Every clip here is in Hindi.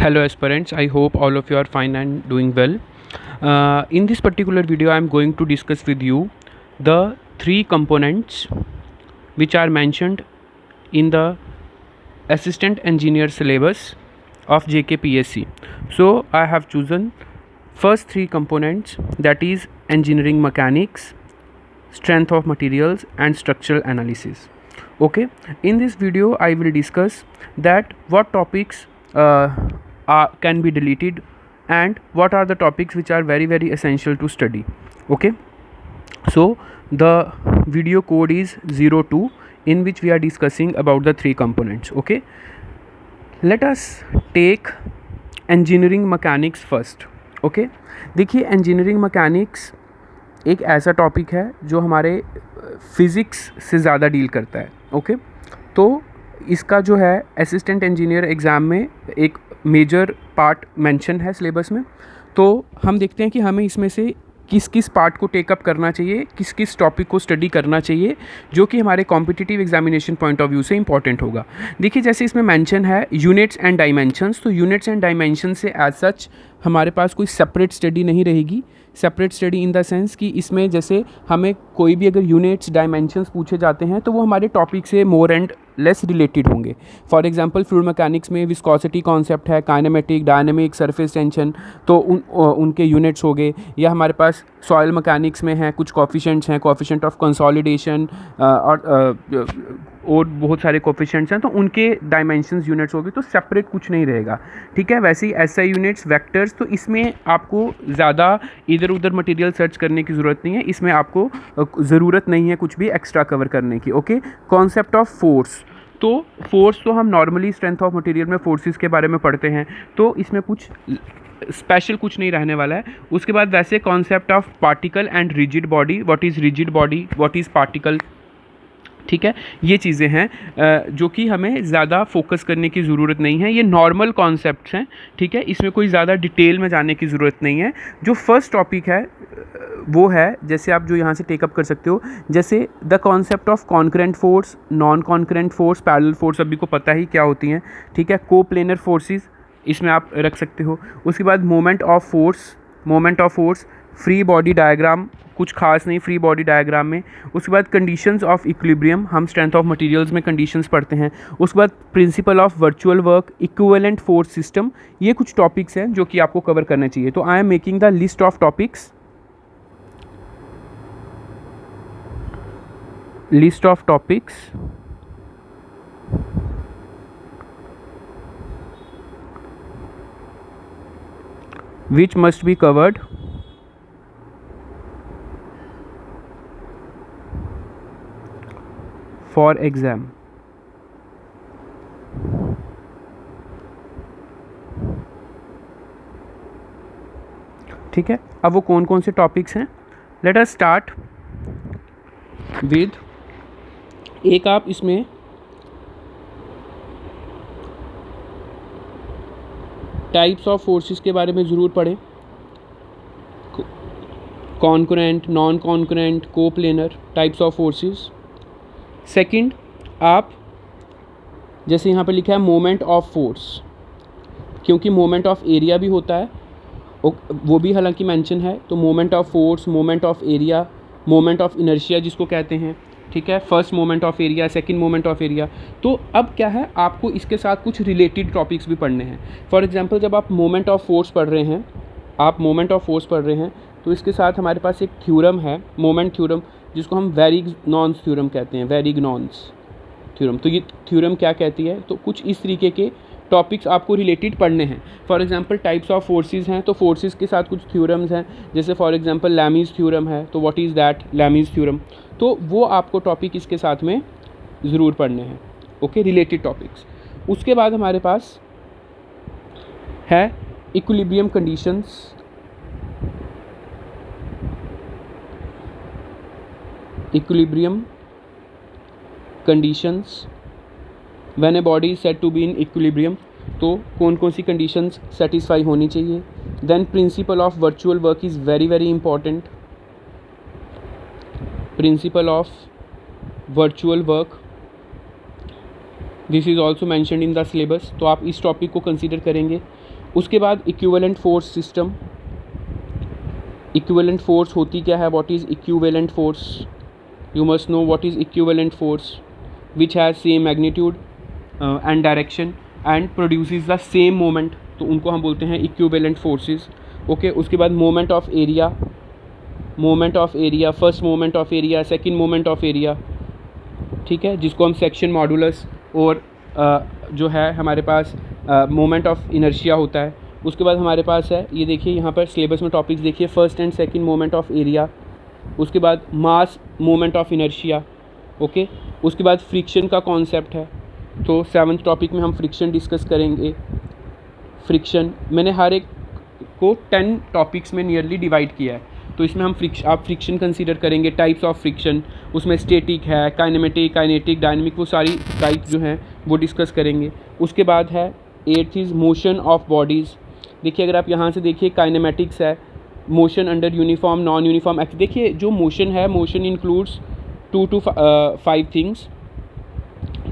Hello aspirants, I hope all of you are fine and doing well. In this particular video I am going to discuss with you the three components which are mentioned in the assistant engineer syllabus of JKPSC. So I have chosen first three components, that is engineering mechanics, strength of materials and structural analysis. Okay, in this video I will discuss that what topics can be deleted and what are the topics which are very essential to study. Okay, so the video code is 02, in which we are discussing about the three components. Okay, let us take engineering mechanics first. Okay, देखिए engineering mechanics एक ऐसा टॉपिक है जो हमारे फिज़िक्स से ज़्यादा डील करता है. ओके, तो इसका जो है असिस्टेंट इंजीनियर एग्ज़ाम में एक मेजर पार्ट मेंशन है सिलेबस में. तो हम देखते हैं कि हमें इसमें से किस किस पार्ट को टेकअप करना चाहिए, किस किस टॉपिक को स्टडी करना चाहिए जो कि हमारे competitive examination point of view से इंपॉर्टेंट होगा. देखिए, जैसे इसमें मेंशन है यूनिट्स एंड डायमेंशंस, तो यूनिट्स एंड डायमेंशन से एज सच हमारे पास कोई सेपरेट स्टडी नहीं रहेगी. Separate study in the sense कि इसमें जैसे हमें कोई भी अगर यूनिट्स डायमेंशंस पूछे जाते हैं तो वो हमारे टॉपिक से मोर एंड लेस रिलेटेड होंगे. फॉर एग्जांपल फ्लूइड मैकेनिक्स में विस्कोसिटी कॉन्सेप्ट है, काइनेमेटिक, डायनेमिक, सरफेस टेंशन, तो उनके यूनिट्स हो गए. या हमारे पास सॉइल मैकेनिक्स में हैं कुछ कोफिशिएंट्स हैं, कोफिशिएंट ऑफ कंसोलिडेशन और बहुत सारे कोफिशिएंट्स हैं, तो उनके डायमेंशंस यूनिट्स हो गए. तो सेपरेट कुछ नहीं रहेगा. ठीक है, वैसे ही एसआई यूनिट्स, वेक्टर्स, तो इसमें आपको ज़्यादा इधर उधर मटेरियल सर्च करने की ज़रूरत नहीं है. इसमें आपको ज़रूरत नहीं है कुछ भी एक्स्ट्रा कवर करने की. ओके, कॉन्सेप्ट ऑफ फोर्स, तो फोर्स तो हम नॉर्मली स्ट्रेंथ ऑफ मटेरियल में फोर्सेस के बारे में पढ़ते हैं, तो इसमें कुछ स्पेशल कुछ नहीं रहने वाला है. उसके बाद वैसे concept of particle and rigid body, what is rigid body, what is particle. ठीक है, ये चीज़ें हैं जो कि हमें ज़्यादा फोकस करने की ज़रूरत नहीं है. ये नॉर्मल कॉन्सेप्ट्स हैं. ठीक है, इसमें कोई ज़्यादा डिटेल में जाने की ज़रूरत नहीं है. जो फर्स्ट टॉपिक है वो है, जैसे आप जो यहाँ से टेकअप कर सकते हो, जैसे the concept of concurrent force, non concurrent force, parallel force सभी को पता ही क्या होती हैं. ठीक है, कोप्लेनर फोर्सेस इसमें आप रख सकते हो. उसके बाद moment of force, free body diagram, कुछ खास नहीं फ्री बॉडी डायग्राम में. उसके बाद कंडीशंस ऑफ इक्विलिब्रियम, हम स्ट्रेंथ ऑफ मटेरियल्स में कंडीशंस पढ़ते हैं. उसके बाद principal of virtual work, equivalent force system. ये कुछ टॉपिक्स हैं जो कि आपको कवर करने चाहिए. तो I am making the list of topics, which must be covered for exam. ठीक है, अब वो कौन कौन से टॉपिक्स हैं, लेट अस स्टार्ट विद, एक आप इसमें टाइप्स ऑफ फोर्सेस के बारे में ज़रूर पढ़ें. Concurrent, non concurrent, coplanar, types of forces. Second, आप जैसे यहाँ पे लिखा है मोमेंट ऑफ फोर्स, क्योंकि मोमेंट ऑफ एरिया भी होता है, वो भी हालांकि मेंशन है. तो moment of force, moment of area, moment of inertia जिसको कहते हैं. ठीक है, first moment of area, second moment of area. तो अब क्या है, आपको इसके साथ कुछ रिलेटेड टॉपिक्स भी पढ़ने हैं. फॉर एग्जांपल, जब आप मोमेंट ऑफ फोर्स पढ़ रहे हैं, तो इसके साथ हमारे पास एक थ्योरम है, मोमेंट थ्योरम, जिसको हम वेरिग्नॉन्स थ्योरम कहते हैं, वेरिग्नॉन्स थ्योरम. तो ये थ्योरम क्या कहती है, तो कुछ इस तरीके के टॉपिक्स आपको रिलेटेड पढ़ने हैं. For example types of forces हैं, तो फोर्सेस के साथ कुछ थ्योरम्स हैं, जैसे फॉर एग्जांपल लैमीज़ थ्योरम है, तो व्हाट इज़ दैट, लैमीज़ थ्योरम. तो वो आपको टॉपिक इसके साथ में ज़रूर पढ़ने हैं. Okay, related topics. उसके बाद हमारे पास है equilibrium conditions, when a body is said to be in equilibrium, तो कौन कौन सी कंडीशंस सेटिस्फाई होनी चाहिए. Then principle of virtual work is very important. Principle of virtual work, this is also mentioned in the syllabus, तो आप इस टॉपिक को कंसिडर करेंगे. उसके बाद equivalent force system. Equivalent force होती क्या है, what is equivalent force, you must know what is equivalent force which has same magnitude and direction and produces the same moment, तो उनको हम बोलते हैं इक्विवेलेंट फोर्सेस। ओके, उसके बाद moment of area, first moment of area, second moment of area, ठीक है, जिसको हम सेक्शन मॉडुलस और जो है हमारे पास मोमेंट ऑफ इनर्शिया होता है। उसके बाद हमारे पास है, ये देखिए यहाँ पर सिलेबस में टॉपिक्स देखिए, first and second moment of area, उसके बाद मास मोमेंट ऑफ इनर्शिया। ओके, उसके बाद फ्रिक्शन का कॉन्सेप्ट है, तो 7th टॉपिक में हम फ्रिक्शन डिस्कस करेंगे। फ्रिक्शन मैंने हर एक को 10 टॉपिक्स में नियरली डिवाइड किया है, तो इसमें हम आप फ्रिक्शन कंसीडर करेंगे, टाइप्स ऑफ फ्रिक्शन, उसमें स्टैटिक है, काइनेटिक, डायनेमिक, वो सारी टाइप जो हैं वो डिस्कस करेंगे। उसके बाद है 8th is motion of bodies. देखिए अगर आप यहाँ से देखिए, काइनेमेटिक्स है, motion under uniform, non uniform act. देखिए जो मोशन है, मोशन इंक्लूड्स 2 to 5 थिंग्स,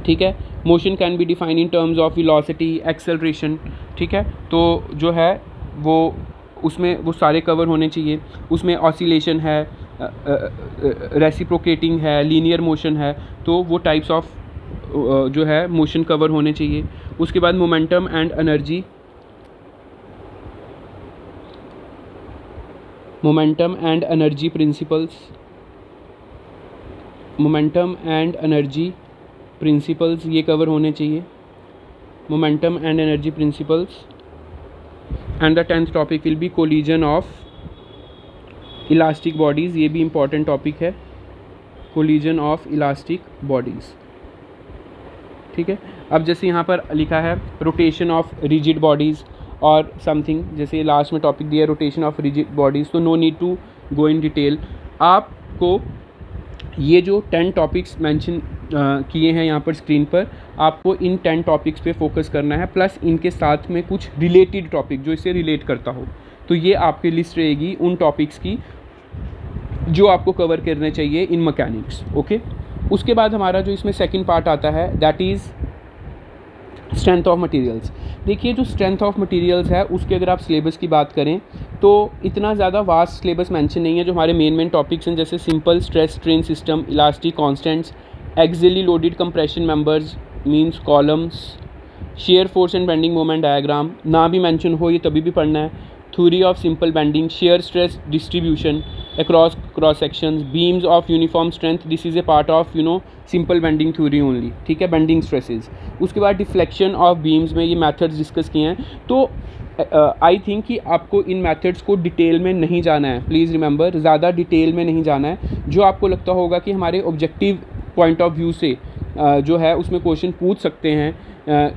ठीक है। Motion can be defined in terms of velocity, acceleration, ठीक है। तो जो है वो उसमें वो सारे कवर होने चाहिए। उसमें ऑसिलेशन है, रेसिप्रोकेटिंग है, लीनियर मोशन है, तो वो टाइप्स ऑफ जो है मोशन कवर होने चाहिए। उसके बाद momentum and energy, momentum and energy principles, momentum and energy principles ये कवर होने चाहिए, momentum and energy principles. And the 10th topic will be collision of elastic bodies, ये भी इम्पॉर्टेंट टॉपिक है, कोलिजन ऑफ इलास्टिक बॉडीज़, ठीक है। अब जैसे यहाँ पर लिखा है रोटेशन ऑफ रिजिड बॉडीज़ और समथिंग, जैसे लास्ट में टॉपिक दिया रोटेशन ऑफ रिजिड बॉडीज़, तो no need to go in detail. आपको ये जो 10 टॉपिक्स मेंशन किए हैं यहाँ पर स्क्रीन पर, आपको इन 10 टॉपिक्स पे फोकस करना है, प्लस इनके साथ में कुछ रिलेटेड टॉपिक जो इससे रिलेट करता हो, तो ये आपकी लिस्ट रहेगी उन टॉपिक्स की जो आपको कवर करने चाहिए इन मैकेनिक्स। ओके, उसके बाद हमारा जो इसमें सेकंड पार्ट आता है that is strength of materials. देखिए जो स्ट्रेंथ ऑफ मटेरियल्स है उसके अगर आप सिलेबस की बात करें तो इतना ज़्यादा वास्ट सिलेबस मेंशन नहीं है। जो हमारे मेन टॉपिक्स हैं जैसे simple stress strain system, elastic constants, axially loaded compression members means columns, shear force and bending moment diagram, ना भी मेंशन हो ये तभी भी पढ़ना है, theory of simple bending, shear stress distribution across cross sections, beams of uniform strength, this is a part of simple bending theory only, ठीक है, बेंडिंग स्ट्रेसेस। उसके बाद डिफ्लेक्शन ऑफ बीम्स में ये मेथड्स डिस्कस किए हैं। तो आई थिंक कि आपको इन मेथड्स को डिटेल में नहीं जाना है, प्लीज़ रिमेंबर, ज़्यादा डिटेल में नहीं जाना है। जो आपको लगता होगा कि हमारे ऑब्जेक्टिव पॉइंट ऑफ व्यू से जो है उसमें क्वेश्चन पूछ सकते हैं,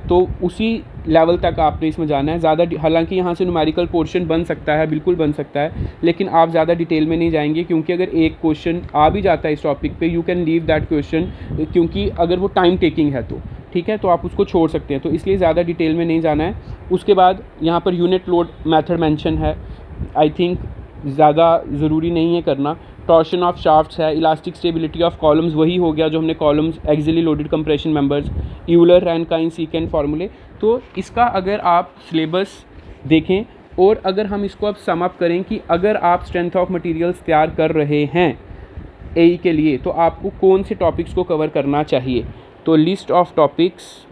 तो उसी लेवल तक आपने इसमें जाना है। ज़्यादा हालांकि यहाँ से न्यूमेरिकल पोर्शन बन सकता है, बिल्कुल बन सकता है, लेकिन आप ज़्यादा डिटेल में नहीं जाएंगे, क्योंकि अगर एक क्वेश्चन आ भी जाता है इस टॉपिक पे, you can leave that question, क्योंकि अगर वो टाइम टेकिंग है तो ठीक है, तो आप उसको छोड़ सकते हैं, तो इसलिए ज़्यादा डिटेल में नहीं जाना है। उसके बाद यहाँ per unit load method mention है, आई थिंक ज़्यादा ज़रूरी नहीं है करना। टॉर्शन ऑफ शाफ्ट्स है, इलास्टिक स्टेबिलिटी ऑफ कॉलम्स, वही हो गया जो हमने columns, axially loaded compression members, Euler Rankine secant फार्मूले। तो इसका अगर आप सिलेबस देखें और अगर हम इसको अब सम अप करें कि अगर आप स्ट्रेंथ ऑफ मटेरियल्स तैयार कर रहे हैं एई के लिए, तो आपको कौन से टॉपिक्स को कवर करना चाहिए। तो list of topics,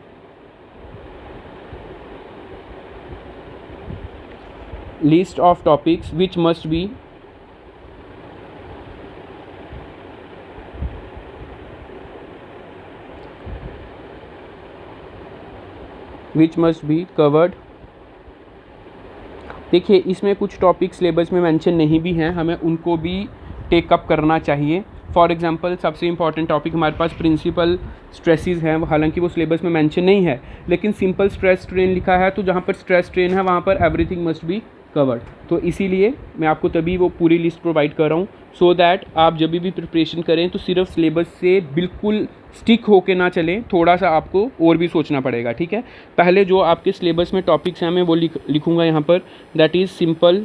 list of topics which must be which must be covered. देखिए इसमें कुछ टॉपिक सिलेबस में मेंशन नहीं भी हैं, हमें उनको भी टेकअप करना चाहिए। फॉर एग्जांपल सबसे इंपॉर्टेंट टॉपिक हमारे पास प्रिंसिपल स्ट्रेसेस हैं, हालांकि वो सिलेबस में मेंशन नहीं है, लेकिन सिंपल स्ट्रेस स्ट्रेन लिखा है, तो जहाँ पर स्ट्रेस स्ट्रेन है वहाँ पर एवरीथिंग मस्ट बी कवर्ड। तो इसीलिए मैं आपको तभी वो पूरी लिस्ट प्रोवाइड कर रहा हूँ, सो दैट आप जब भी प्रिपरेशन करें तो सिर्फ सिलेबस से बिल्कुल स्टिक होके ना चलें, थोड़ा सा आपको और भी सोचना पड़ेगा, ठीक है। पहले जो आपके सिलेबस में टॉपिक्स हैं मैं वो लिखूँगा यहाँ पर, that is simple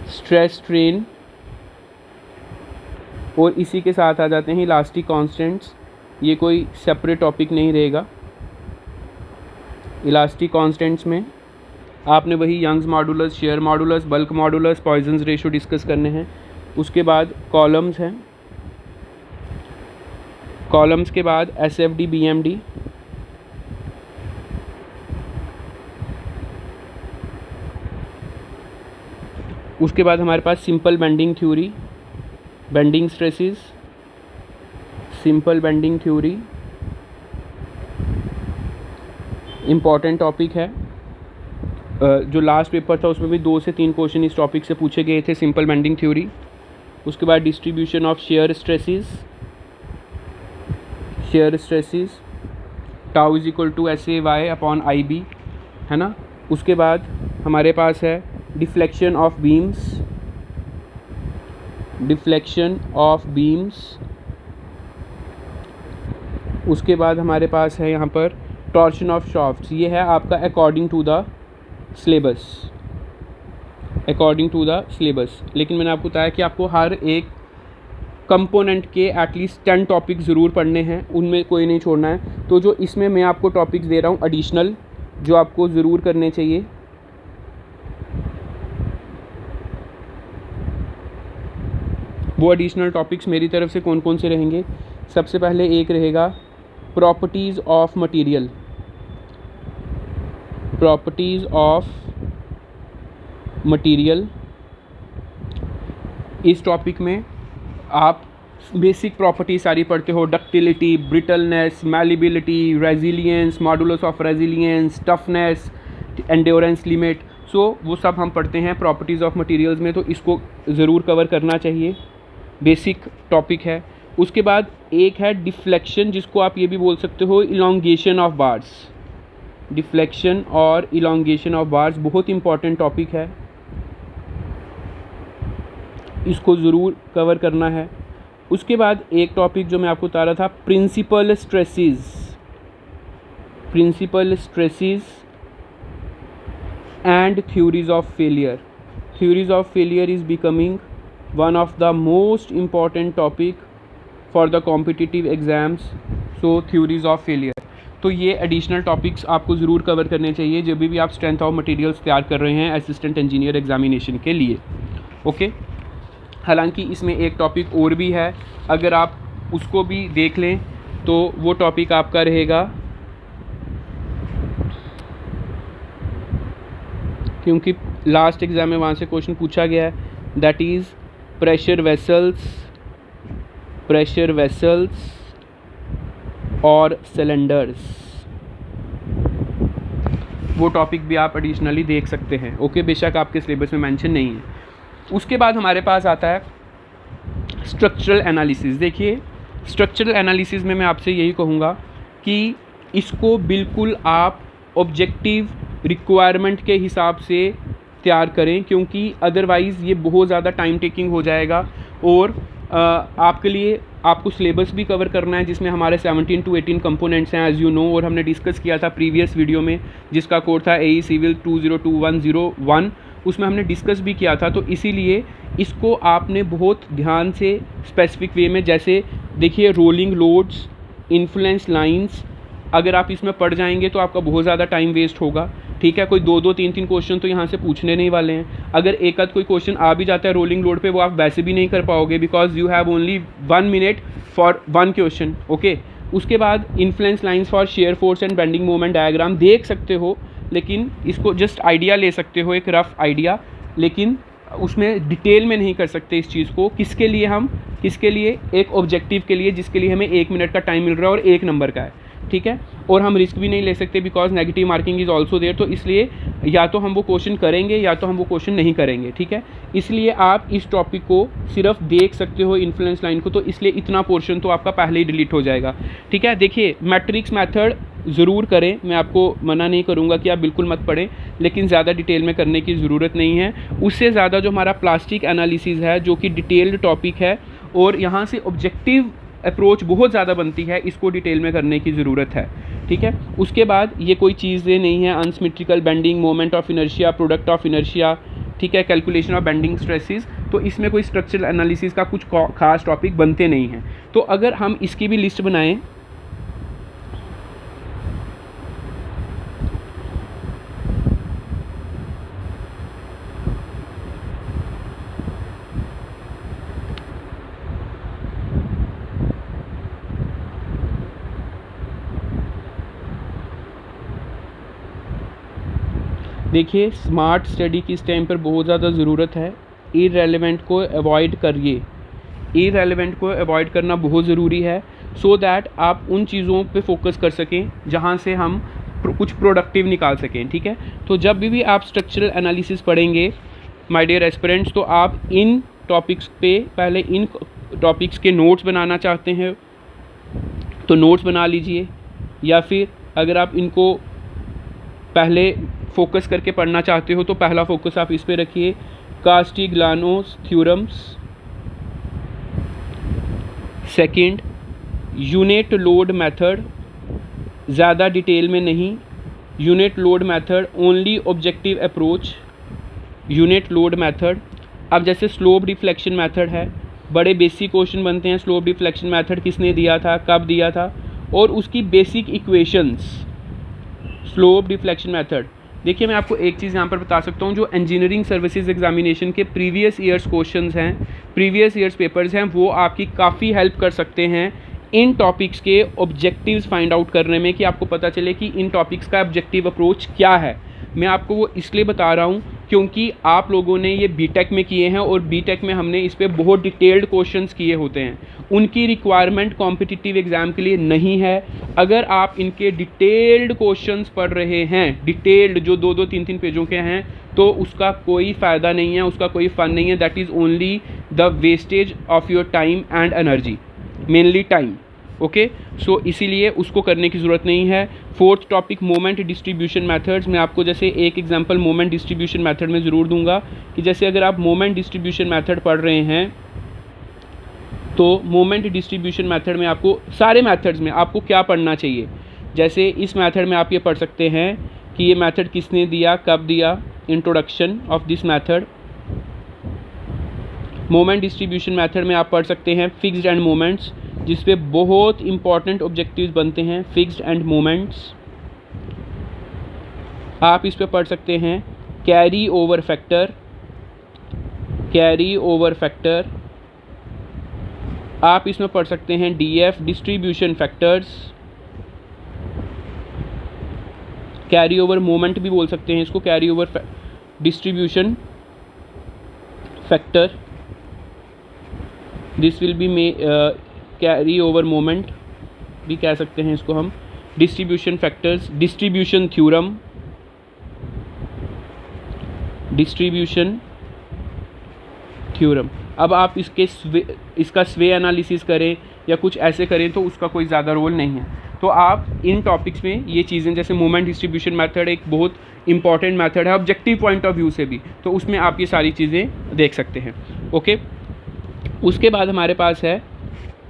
stress strain, और इसी के साथ आ जाते हैं इलास्टिक कांस्टेंट्स, ये कोई सेपरेट टॉपिक नहीं रहेगा, इलास्टिक कांस्टेंट्स में आपने वही Young's modulus, shear modulus, bulk modulus, Poisson's ratio discuss करने हैं। उसके बाद कॉलम्स हैं, कॉलम्स के बाद SFD BMD, उसके बाद हमारे पास simple bending theory, bending stresses, simple bending theory important topic है। जो लास्ट पेपर था उसमें भी 2 से 3 क्वेश्चन इस टॉपिक से पूछे गए थे, सिंपल बेंडिंग थ्योरी। उसके बाद distribution of shear stresses, shear stresses tau is equal to SAY upon IB, है ना। उसके बाद हमारे पास है deflection of beams, deflection of beams. उसके बाद हमारे पास है यहाँ पर टॉर्शन ऑफ शाफ्ट्स। ये है आपका according to the syllabus, according to the syllabus. लेकिन मैंने आपको बताया कि आपको हर एक कंपोनेंट के एटलीस्ट 10 टॉपिक ज़रूर पढ़ने हैं, उनमें कोई नहीं छोड़ना है। तो जो इसमें मैं आपको टॉपिक्स दे रहा हूँ एडिशनल, जो आपको ज़रूर करने चाहिए, वो एडिशनल टॉपिक्स मेरी तरफ से कौन कौन से रहेंगे। सबसे पहले एक रहेगा properties of material, properties of material. इस टॉपिक में आप बेसिक प्रॉपर्टी सारी पढ़ते हो, ductility, brittleness, malleability, resilience, modulus of resilience, toughness, endurance limit. So वो सब हम पढ़ते हैं प्रॉपर्टीज़ ऑफ मटेरियल्स में, तो इसको ज़रूर कवर करना चाहिए, बेसिक टॉपिक है। उसके बाद एक है डिफ्लेक्शन, जिसको आप ये भी बोल सकते हो इलोंगेशन ऑफ बार्स, डिफ्लेक्शन और इलोंगेशन ऑफ बार्स बहुत इंपॉर्टेंट टॉपिक है, इसको ज़रूर कवर करना है। उसके बाद एक टॉपिक जो मैं आपको बता रहा था, principal stresses, principal stresses and theories of failure. Theories of failure is becoming one of the most important topic for the competitive exams, so theories of failure। तो ये एडिशनल टॉपिक्स आपको ज़रूर कवर करने चाहिए जब भी आप स्ट्रेंथ ऑफ मटेरियल्स तैयार कर रहे हैं असिस्टेंट इंजीनियर एग्जामिनेशन के लिए। ओके, हालांकि इसमें एक टॉपिक और भी है, अगर आप उसको भी देख लें तो वो टॉपिक आपका रहेगा, क्योंकि लास्ट एग्ज़ाम में वहाँ से क्वेश्चन पूछा गया है, that is pressure vessels, pressure vessels और सिलेंडर्स। वो टॉपिक भी आप एडिशनली देख सकते हैं। ओके, बेशक आपके सिलेबस में मेंशन नहीं है। उसके बाद हमारे पास आता है स्ट्रक्चरल एनालिसिस। देखिए, स्ट्रक्चरल एनालिसिस में मैं आपसे यही कहूँगा कि इसको बिल्कुल आप ऑब्जेक्टिव रिक्वायरमेंट के हिसाब से तैयार करें, क्योंकि अदरवाइज़ ये बहुत ज़्यादा टाइम टेकिंग हो जाएगा। और आपके लिए आपको सिलेबस भी कवर करना है, जिसमें हमारे 17 to 18 कंपोनेंट्स हैं एज़ यू नो, और हमने डिस्कस किया था प्रीवियस वीडियो में, जिसका कोड था AE सिविल 202101, उसमें हमने डिस्कस भी किया था। तो इसीलिए इसको आपने बहुत ध्यान से स्पेसिफिक वे में, जैसे देखिए रोलिंग लोड्स, इन्फ्लुएंस लाइंस, अगर आप इसमें पढ़ जाएंगे तो आपका बहुत ज़्यादा टाइम वेस्ट होगा। ठीक है, कोई 2-2, 3-3 क्वेश्चन तो यहाँ से पूछने नहीं वाले हैं। अगर एक आध कोई क्वेश्चन आ भी जाता है रोलिंग लोड पे, वो आप वैसे भी नहीं कर पाओगे, because you have only 1 minute for 1 question. Okay, उसके बाद influence lines for shear force and bending moment diagram देख सकते हो, लेकिन इसको जस्ट आइडिया ले सकते हो, एक रफ आइडिया, लेकिन उसमें डिटेल में नहीं कर सकते इस चीज़ को। किसके लिए हम, किसके लिए, एक ऑब्जेक्टिव के लिए जिसके लिए हमें 1 मिनट का टाइम मिल रहा है और 1 नंबर का है। ठीक है, और हम रिस्क भी नहीं ले सकते because negative marking is also there. तो इसलिए या तो हम वो क्वेश्चन करेंगे या तो हम वो क्वेश्चन नहीं करेंगे। ठीक है, इसलिए आप इस टॉपिक को सिर्फ देख सकते हो, इन्फ्लुएंस लाइन को, तो इसलिए इतना पोर्शन तो आपका पहले ही डिलीट हो जाएगा। ठीक है, देखिए मैट्रिक्स मेथड ज़रूर करें, मैं आपको मना नहीं करूँगा कि आप बिल्कुल मत पढ़ें, लेकिन ज़्यादा डिटेल में करने की ज़रूरत नहीं है। उससे ज़्यादा जो हमारा प्लास्टिक एनालिसिस है, जो कि डिटेल्ड टॉपिक है और यहाँ से ऑब्जेक्टिव अप्रोच बहुत ज़्यादा बनती है, इसको डिटेल में करने की ज़रूरत है। ठीक है, उसके बाद ये कोई चीज़ें नहीं है, unsymmetrical bending, moment of inertia, product of inertia, ठीक है, कैलकुलेशन ऑफ बेंडिंग स्ट्रेसेस, तो इसमें कोई स्ट्रक्चरल एनालिसिस का कुछ खास टॉपिक बनते नहीं हैं। तो अगर हम इसकी भी लिस्ट बनाएं, देखिए स्मार्ट स्टडी की इस टाइम पर बहुत ज़्यादा ज़रूरत है। इररेलेवेंट को अवॉइड करिए, इररेलेवेंट को अवॉइड करना बहुत ज़रूरी है, सो दैट आप उन चीज़ों पे फोकस कर सकें जहाँ से हम कुछ प्रोडक्टिव निकाल सकें। ठीक है, तो जब भी आप स्ट्रक्चरल एनालिसिस पढ़ेंगे माय डियर एस्पिरेंट्स, तो आप इन टॉपिक्स पे पहले इन टॉपिक्स के नोट्स बनाना चाहते हैं तो नोट्स बना लीजिए, या फिर अगर आप इनको पहले फोकस करके पढ़ना चाहते हो तो पहला फोकस आप इस पे रखिए, Castigliano's theorems. Second, unit load method, ज़्यादा डिटेल में नहीं, unit load method only objective approach, unit load method. अब जैसे स्लोप डिफ्लेक्शन मेथड है, बड़े बेसिक क्वेश्चन बनते हैं, स्लोप डिफ्लेक्शन मेथड किसने दिया था, कब दिया था, और उसकी basic equations. Slope deflection method, देखिए मैं आपको एक चीज़ यहाँ पर बता सकता हूँ, जो इंजीनियरिंग सर्विसेज एग्जामिनेशन के प्रीवियस ईयर्स क्वेश्चंस हैं, प्रीवियस ईयर्स पेपर्स हैं, वो आपकी काफ़ी हेल्प कर सकते हैं इन टॉपिक्स के ऑब्जेक्टिव्स फाइंड आउट करने में, कि आपको पता चले कि इन टॉपिक्स का ऑब्जेक्टिव अप्रोच क्या है। मैं आपको वो इसलिए बता रहा हूँ क्योंकि आप लोगों ने ये बीटेक में किए हैं, और बीटेक में हमने इस पे बहुत डिटेल्ड क्वेश्चंस किए होते हैं। उनकी रिक्वायरमेंट कॉम्पिटिटिव एग्ज़ाम के लिए नहीं है। अगर आप इनके डिटेल्ड क्वेश्चंस पढ़ रहे हैं, डिटेल्ड जो 2-2, 3-3 पेजों के हैं, तो उसका कोई फ़ायदा नहीं है, उसका कोई फ़न नहीं है। That is only the wastage of your time and energy, mainly time. Okay, so इसीलिए उसको करने की ज़रूरत नहीं है। Fourth topic, moment distribution methods. मैं आपको जैसे एक एग्जांपल मोमेंट डिस्ट्रीब्यूशन मेथड में ज़रूर दूंगा, कि जैसे अगर आप मोमेंट डिस्ट्रीब्यूशन मेथड पढ़ रहे हैं, तो मोमेंट डिस्ट्रीब्यूशन मेथड में आपको सारे मेथड्स में आपको क्या पढ़ना चाहिए। जैसे इस मेथड में आप ये पढ़ सकते हैं कि ये मेथड किसने दिया, कब दिया, introduction of this method. Moment distribution method में आप पढ़ सकते हैं फिक्स्ड एंड मोमेंट्स, जिस पे बहुत इंपॉर्टेंट ऑब्जेक्टिव्स बनते हैं, फिक्स्ड एंड मोमेंट्स। आप इस पे पढ़ सकते हैं carry over factor, carry over factor. आप इसमें पढ़ सकते हैं DF, distribution factors, carry over moment भी बोल सकते हैं इसको, carry over distribution factor, this will be carry over moment भी कह सकते हैं इसको हम, distribution factors, distribution theorem, distribution theorem. अब आप इसका स्वे एनालिसिस करें या कुछ ऐसे करें तो उसका कोई ज़्यादा रोल नहीं है। तो आप इन टॉपिक्स में ये चीज़ें, जैसे मोमेंट डिस्ट्रीब्यूशन मेथड एक बहुत इंपॉर्टेंट मेथड है ऑब्जेक्टिव पॉइंट ऑफ व्यू से भी, तो उसमें आप ये सारी चीज़ें देख सकते हैं। ओके, उसके बाद हमारे पास है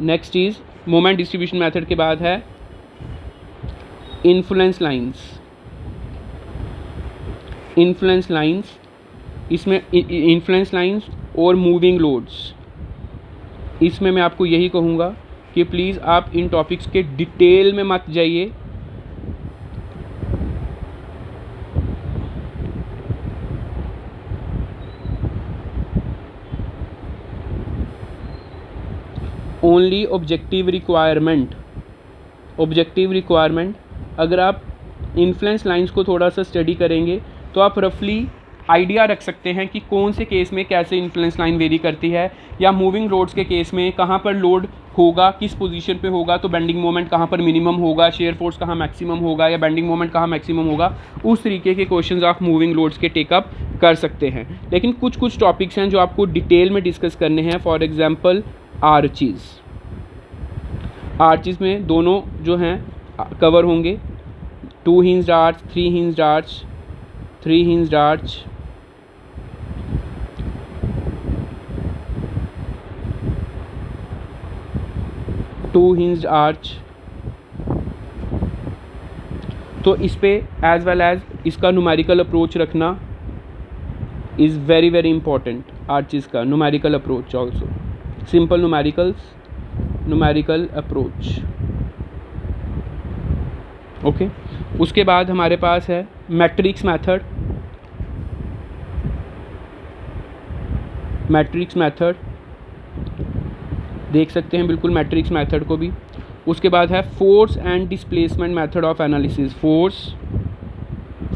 नेक्स्ट चीज़, मोमेंट डिस्ट्रीब्यूशन मेथड के बाद है इन्फ्लुएंस लाइंस। इन्फ्लुएंस लाइंस, इसमें इन्फ्लुएंस लाइंस और मूविंग लोड्स, इसमें मैं आपको यही कहूँगा कि प्लीज़ आप इन टॉपिक्स के डिटेल में मत जाइए। Only objective requirement, objective requirement. अगर आप इन्फ्लुएंस लाइंस को थोड़ा सा स्टडी करेंगे तो आप रफली आइडिया रख सकते हैं कि कौन से केस में कैसे इन्फ्लुएंस लाइन वेरी करती है, या मूविंग लोड्स के केस में कहाँ पर लोड होगा, किस पोजीशन पे होगा, तो बेंडिंग मोमेंट कहाँ पर मिनिमम होगा, शेयर फोर्स कहाँ मैक्सिमम होगा, या बेंडिंग मोमेंट कहाँ मैक्सिमम होगा। उस तरीके के क्वेश्चंस आप मूविंग लोड्स के टेकअप कर सकते हैं। लेकिन कुछ कुछ टॉपिक्स हैं जो आपको डिटेल में डिस्कस करने हैं। फॉर एग्जाम्पल आर्चीज़, आर्चीज़ में दोनों जो हैं कवर होंगे, 2 hinged arch, 3 hinged arch, 3 hinged arch, 2 hinged arch. तो इस पे एज वेल एज इसका न्यूमेरिकल अप्रोच रखना is very very important. Arches का numerical approach also, simple numericals, numerical approach. Okay, उसके बाद हमारे पास है मैट्रिक्स मेथड, मैट्रिक्स मेथड देख सकते हैं बिल्कुल मैट्रिक्स मेथड को भी। उसके बाद है force and displacement method of analysis, force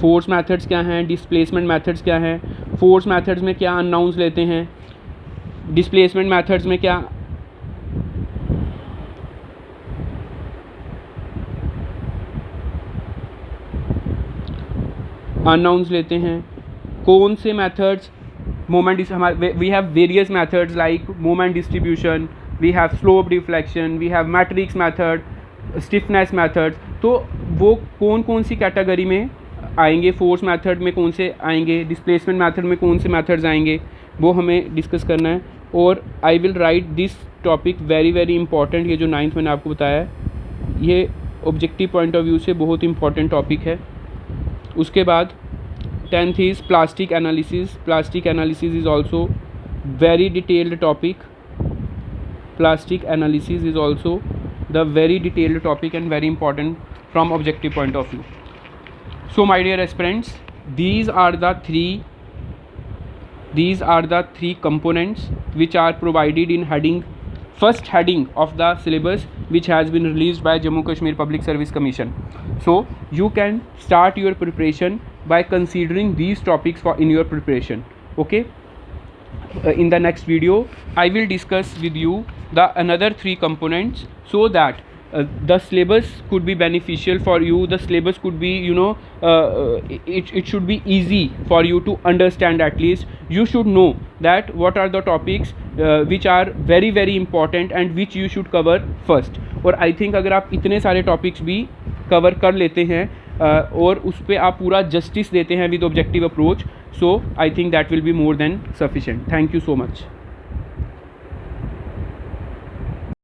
force methods क्या हैं, डिस्प्लेसमेंट मेथड्स क्या हैं, फोर्स मेथड्स में क्या अननाउंस लेते हैं, डिस्प्लेसमेंट मेथड्स में क्या अननाउंस लेते हैं, कौन से मेथड्स मोमेंट हमारे we have various methods like moment distribution, we have slope deflection, we have matrix method, stiffness method. तो वो कौन कौन सी कैटेगरी में आएंगे, फोर्स मेथड में कौन से आएंगे, डिस्प्लेसमेंट मेथड में कौन से मेथड्स आएंगे, वो हमें डिस्कस करना है। और I will write this topic very very important. ये जो 9th मैंने आपको बताया है ये ऑब्जेक्टिव पॉइंट ऑफ व्यू से बहुत इंपॉर्टेंट टॉपिक है। उसके बाद 10th is plastic analysis. Plastic analysis is also very detailed topic. Plastic analysis is also the very detailed topic and very important from objective point of view. So my dear aspirants, these are the three components which are provided in first heading of the syllabus, which has been released by Jammu Kashmir Public Service Commission. So you can start your preparation by considering these topics in your preparation. Okay. In the next video I will discuss with you the another 3 components, so that the syllabus could be beneficial for you. The syllabus could be it should be easy for you to understand. At least you should know that what are the topics which are very very important and which you should cover first. और I think अगर आप इतने सारे topics भी कवर कर लेते हैं और उस पर आप पूरा जस्टिस देते हैं with objective approach, so I think that will be more than sufficient. Thank you so much.